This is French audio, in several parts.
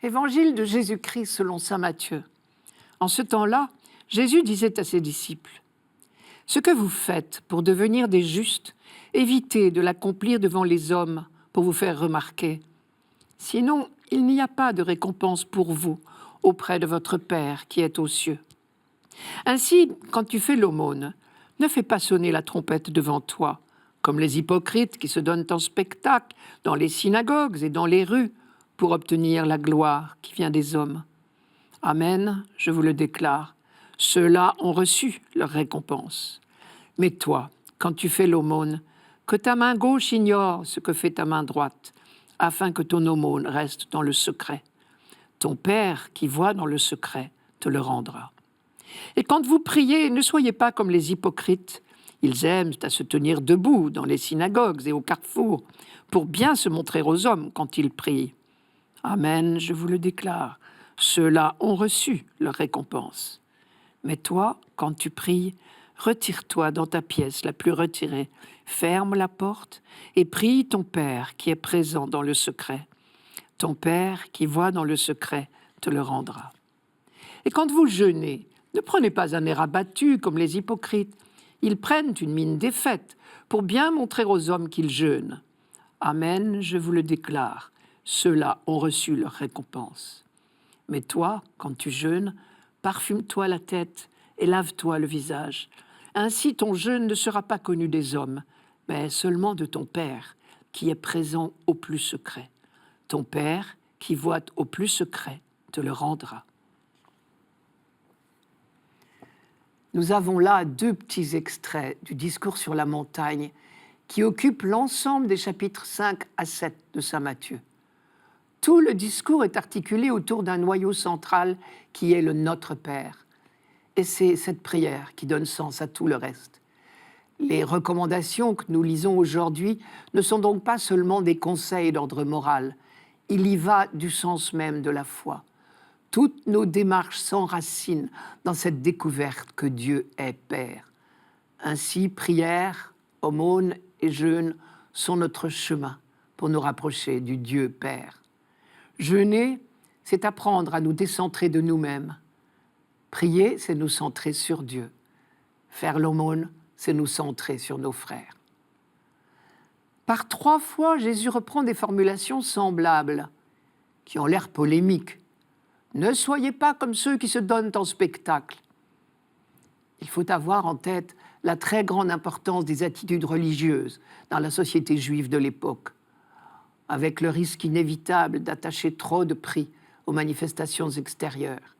Évangile de Jésus-Christ selon saint Matthieu. En ce temps-là, Jésus disait à ses disciples, « Ce que vous faites pour devenir des justes, évitez de l'accomplir devant les hommes pour vous faire remarquer. Sinon, il n'y a pas de récompense pour vous auprès de votre Père qui est aux cieux. Ainsi, quand tu fais l'aumône, ne fais pas sonner la trompette devant toi, comme les hypocrites qui se donnent en spectacle dans les synagogues et dans les rues pour obtenir la gloire qui vient des hommes. Amen, je vous le déclare, ceux-là ont reçu leur récompense. Mais toi, quand tu fais l'aumône, que ta main gauche ignore ce que fait ta main droite, afin que ton aumône reste dans le secret. Ton Père qui voit dans le secret te le rendra. Et quand vous priez, ne soyez pas comme les hypocrites. Ils aiment à se tenir debout dans les synagogues et au carrefour pour bien se montrer aux hommes quand ils prient. Amen, je vous le déclare, ceux-là ont reçu leur récompense. Mais toi, quand tu pries, retire-toi dans ta pièce la plus retirée, ferme la porte et prie ton Père qui est présent dans le secret. Ton Père qui voit dans le secret te le rendra. Et quand vous jeûnez, ne prenez pas un air abattu comme les hypocrites. Ils prennent une mine défaite pour bien montrer aux hommes qu'ils jeûnent. Amen, je vous le déclare, ceux-là ont reçu leur récompense. Mais toi, quand tu jeûnes, parfume-toi la tête et lave-toi le visage. Ainsi ton jeûne ne sera pas connu des hommes, mais seulement de ton Père, qui est présent au plus secret. Ton Père, qui voit au plus secret, te le rendra. Nous avons là deux petits extraits du discours sur la montagne qui occupent l'ensemble des chapitres 5 à 7 de saint Matthieu. Tout le discours est articulé autour d'un noyau central qui est le Notre Père. Et c'est cette prière qui donne sens à tout le reste. Les recommandations que nous lisons aujourd'hui ne sont donc pas seulement des conseils d'ordre moral. Il y va du sens même de la foi. Toutes nos démarches s'enracinent dans cette découverte que Dieu est Père. Ainsi, prière, aumône et jeûne sont notre chemin pour nous rapprocher du Dieu Père. Jeûner, c'est apprendre à nous décentrer de nous-mêmes. Prier, c'est nous centrer sur Dieu. Faire l'aumône, c'est nous centrer sur nos frères. Par 3 fois, Jésus reprend des formulations semblables, qui ont l'air polémiques. Ne soyez pas comme ceux qui se donnent en spectacle. Il faut avoir en tête la très grande importance des attitudes religieuses dans la société juive de l'époque, avec le risque inévitable d'attacher trop de prix aux manifestations extérieures.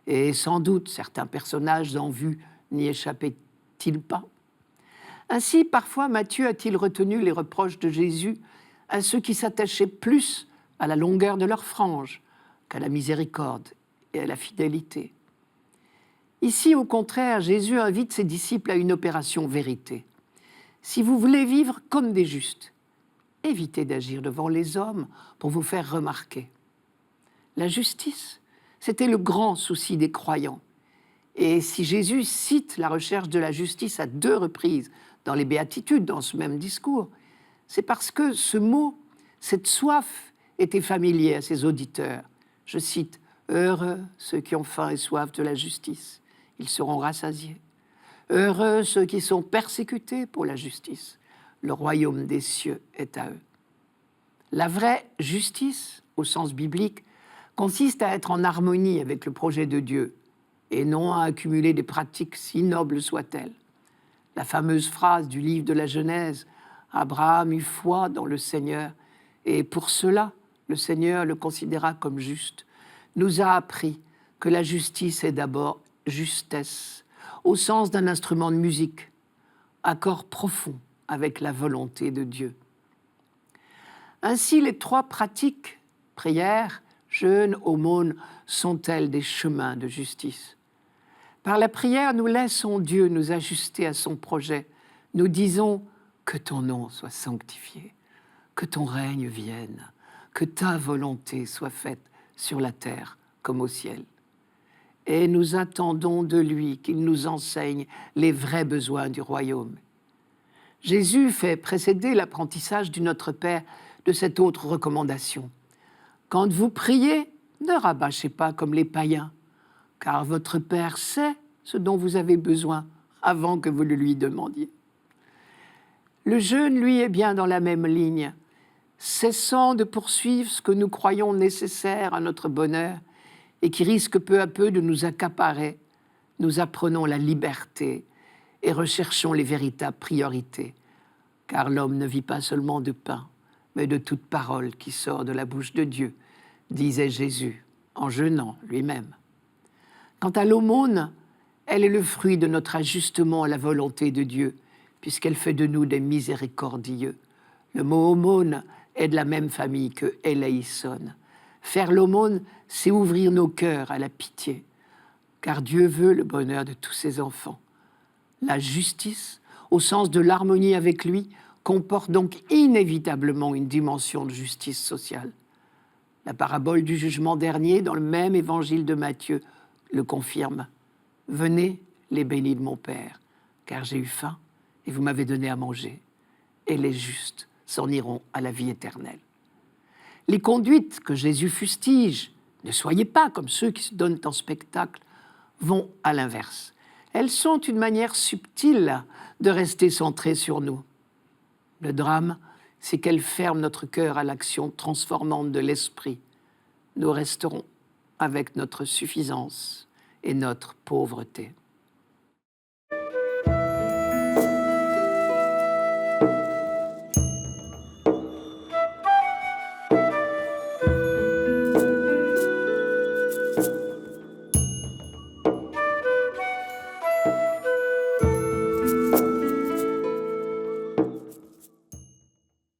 Et sans doute, certains personnages en vue n'y échappaient-ils pas. Ainsi, parfois, Matthieu a-t-il retenu les reproches de Jésus à ceux qui s'attachaient plus à la longueur de leur frange qu'à la miséricorde et à la fidélité. Ici, au contraire, Jésus invite ses disciples à une opération vérité. Si vous voulez vivre comme des justes, évitez d'agir devant les hommes pour vous faire remarquer. La justice, c'était le grand souci des croyants. Et si Jésus cite la recherche de la justice à 2 reprises dans les Béatitudes, dans ce même discours, c'est parce que ce mot, cette soif, était familier à ses auditeurs. Je cite, « Heureux ceux qui ont faim et soif de la justice, ils seront rassasiés. Heureux ceux qui sont persécutés pour la justice, le royaume des cieux est à eux. » La vraie justice, au sens biblique, consiste à être en harmonie avec le projet de Dieu et non à accumuler des pratiques si nobles soient-elles. La fameuse phrase du livre de la Genèse, « Abraham eut foi dans le Seigneur et pour cela, le Seigneur le considéra comme juste », nous a appris que la justice est d'abord justesse, au sens d'un instrument de musique, accord profond avec la volonté de Dieu. Ainsi, les 3 pratiques, prière, jeûne, aumône, sont-elles des chemins de justice. Par la prière, nous laissons Dieu nous ajuster à son projet. Nous disons « Que ton nom soit sanctifié, que ton règne vienne, que ta volonté soit faite sur la terre comme au ciel. » Et nous attendons de lui qu'il nous enseigne les vrais besoins du royaume. Jésus fait précéder l'apprentissage du Notre Père de cette autre recommandation. Quand vous priez, Ne rabâchez pas comme les païens, car votre Père sait ce dont vous avez besoin avant que vous le lui demandiez. Le jeûne, lui, est bien dans la même ligne. Cessant de poursuivre ce que nous croyons nécessaire à notre bonheur et qui risque peu à peu de nous accaparer, nous apprenons la liberté et recherchons les véritables priorités, car l'homme ne vit pas seulement de pain, mais de toute parole qui sort de la bouche de Dieu, disait Jésus en jeûnant lui-même. Quant à l'aumône, elle est le fruit de notre ajustement à la volonté de Dieu, puisqu'elle fait de nous des miséricordieux. Le mot aumône est de la même famille que eleison. Faire l'aumône, c'est ouvrir nos cœurs à la pitié, car Dieu veut le bonheur de tous ses enfants. La justice, au sens de l'harmonie avec lui, comporte donc inévitablement une dimension de justice sociale. La parabole du jugement dernier, dans le même évangile de Matthieu, le confirme. « Venez, les bénis de mon Père, car j'ai eu faim et vous m'avez donné à manger, et les justes s'en iront à la vie éternelle. » Les conduites que Jésus fustige, ne soyez pas comme ceux qui se donnent en spectacle, vont à l'inverse. Elles sont une manière subtile de rester centrés sur nous. Le drame, c'est qu'elles ferment notre cœur à l'action transformante de l'esprit. Nous resterons avec notre suffisance et notre pauvreté.